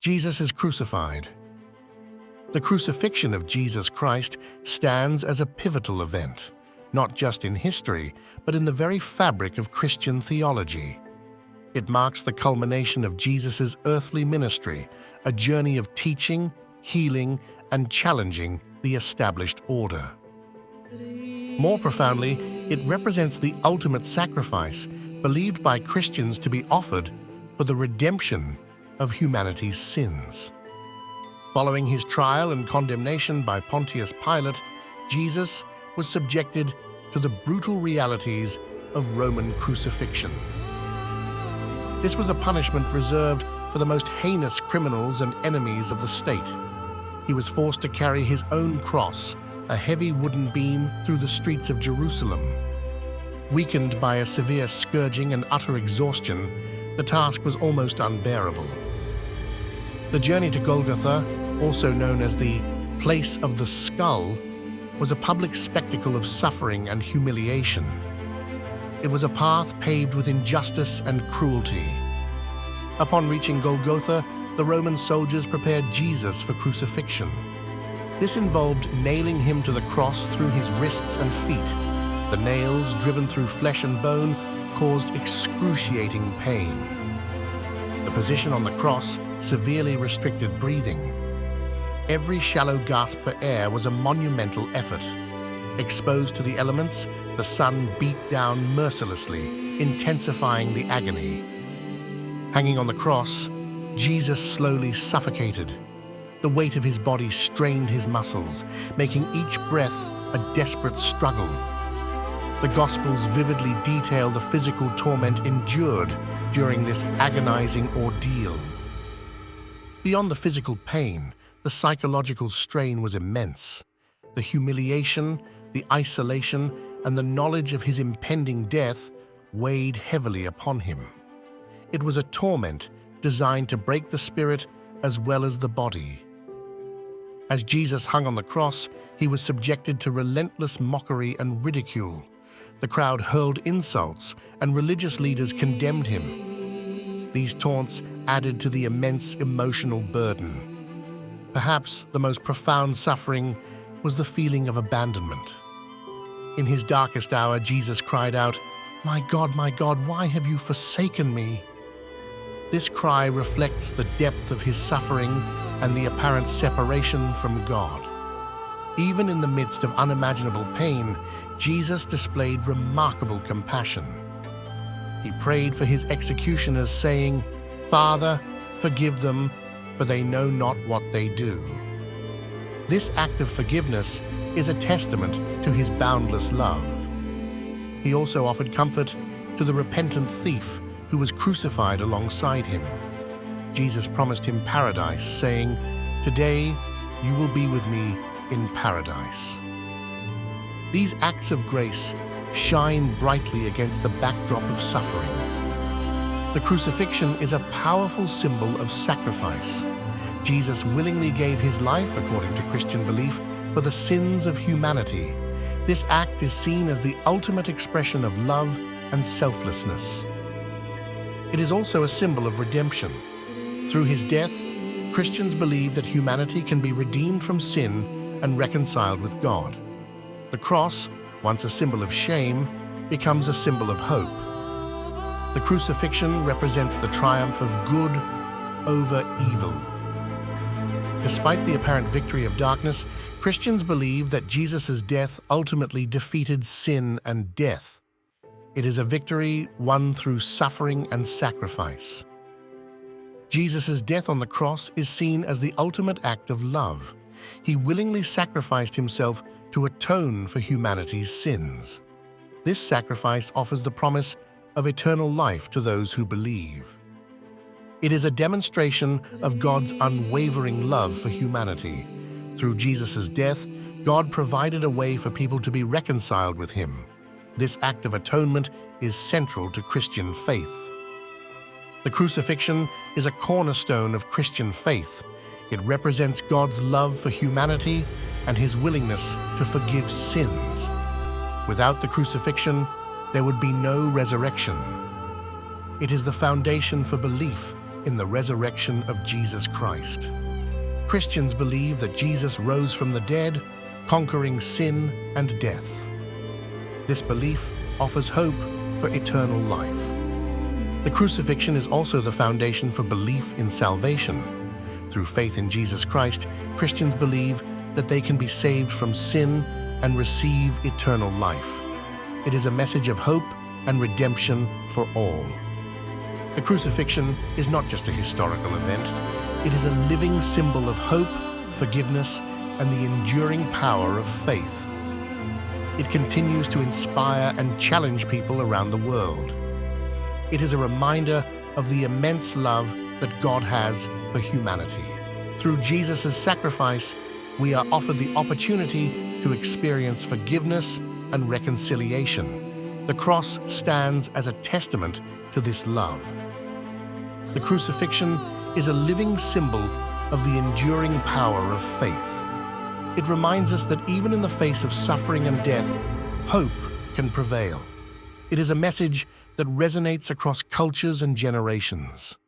Jesus is crucified. The crucifixion of Jesus Christ stands as a pivotal event, not just in history, but in the very fabric of Christian theology. It marks the culmination of Jesus' earthly ministry, a journey of teaching, healing, and challenging the established order. More profoundly, it represents the ultimate sacrifice believed by Christians to be offered for the redemption of humanity's sins. Following his trial and condemnation by Pontius Pilate, Jesus was subjected to the brutal realities of Roman crucifixion. This was a punishment reserved for the most heinous criminals and enemies of the state. He was forced to carry his own cross, a heavy wooden beam, through the streets of Jerusalem. Weakened by a severe scourging and utter exhaustion, the task was almost unbearable. The journey to Golgotha, also known as the Place of the Skull, was a public spectacle of suffering and humiliation. It was a path paved with injustice and cruelty. Upon reaching Golgotha, the Roman soldiers prepared Jesus for crucifixion. This involved nailing him to the cross through his wrists and feet. The nails, driven through flesh and bone, caused excruciating pain. The position on the cross severely restricted breathing. Every shallow gasp for air was a monumental effort. Exposed to the elements, the sun beat down mercilessly, intensifying the agony. Hanging on the cross, Jesus slowly suffocated. The weight of his body strained his muscles, making each breath a desperate struggle. The Gospels vividly detail the physical torment endured during this agonizing ordeal. Beyond the physical pain, the psychological strain was immense. The humiliation, the isolation, and the knowledge of his impending death weighed heavily upon him. It was a torment designed to break the spirit as well as the body. As Jesus hung on the cross, he was subjected to relentless mockery and ridicule. The crowd hurled insults, and religious leaders condemned him. These taunts added to the immense emotional burden. Perhaps the most profound suffering was the feeling of abandonment. In his darkest hour, Jesus cried out, my God, why have you forsaken me?" This cry reflects the depth of his suffering and the apparent separation from God. Even in the midst of unimaginable pain, Jesus displayed remarkable compassion. He prayed for his executioners, saying, "Father, forgive them, for they know not what they do." This act of forgiveness is a testament to his boundless love. He also offered comfort to the repentant thief who was crucified alongside him. Jesus promised him paradise, saying, "Today you will be with me in paradise." These acts of grace shine brightly against the backdrop of suffering. The crucifixion is a powerful symbol of sacrifice. Jesus willingly gave his life, according to Christian belief, for the sins of humanity. This act is seen as the ultimate expression of love and selflessness. It is also a symbol of redemption. Through his death, Christians believe that humanity can be redeemed from sin and reconciled with God. The cross, once a symbol of shame, becomes a symbol of hope. The crucifixion represents the triumph of good over evil. Despite the apparent victory of darkness, Christians believe that Jesus' death ultimately defeated sin and death. It is a victory won through suffering and sacrifice. Jesus' death on the cross is seen as the ultimate act of love. He willingly sacrificed himself to atone for humanity's sins. This sacrifice offers the promise of eternal life to those who believe. It is a demonstration of God's unwavering love for humanity. Through Jesus' death, God provided a way for people to be reconciled with him. This act of atonement is central to Christian faith. The crucifixion is a cornerstone of Christian faith. It represents God's love for humanity and his willingness to forgive sins. Without the crucifixion, there would be no resurrection. It is the foundation for belief in the resurrection of Jesus Christ. Christians believe that Jesus rose from the dead, conquering sin and death. This belief offers hope for eternal life. The crucifixion is also the foundation for belief in salvation. Through faith in Jesus Christ, Christians believe that they can be saved from sin and receive eternal life. It is a message of hope and redemption for all. The crucifixion is not just a historical event. It is a living symbol of hope, forgiveness, and the enduring power of faith. It continues to inspire and challenge people around the world. It is a reminder of the immense love that God has for humanity. Through Jesus' sacrifice, we are offered the opportunity to experience forgiveness and reconciliation. The cross stands as a testament to this love. The crucifixion is a living symbol of the enduring power of faith. It reminds us that even in the face of suffering and death, hope can prevail. It is a message that resonates across cultures and generations.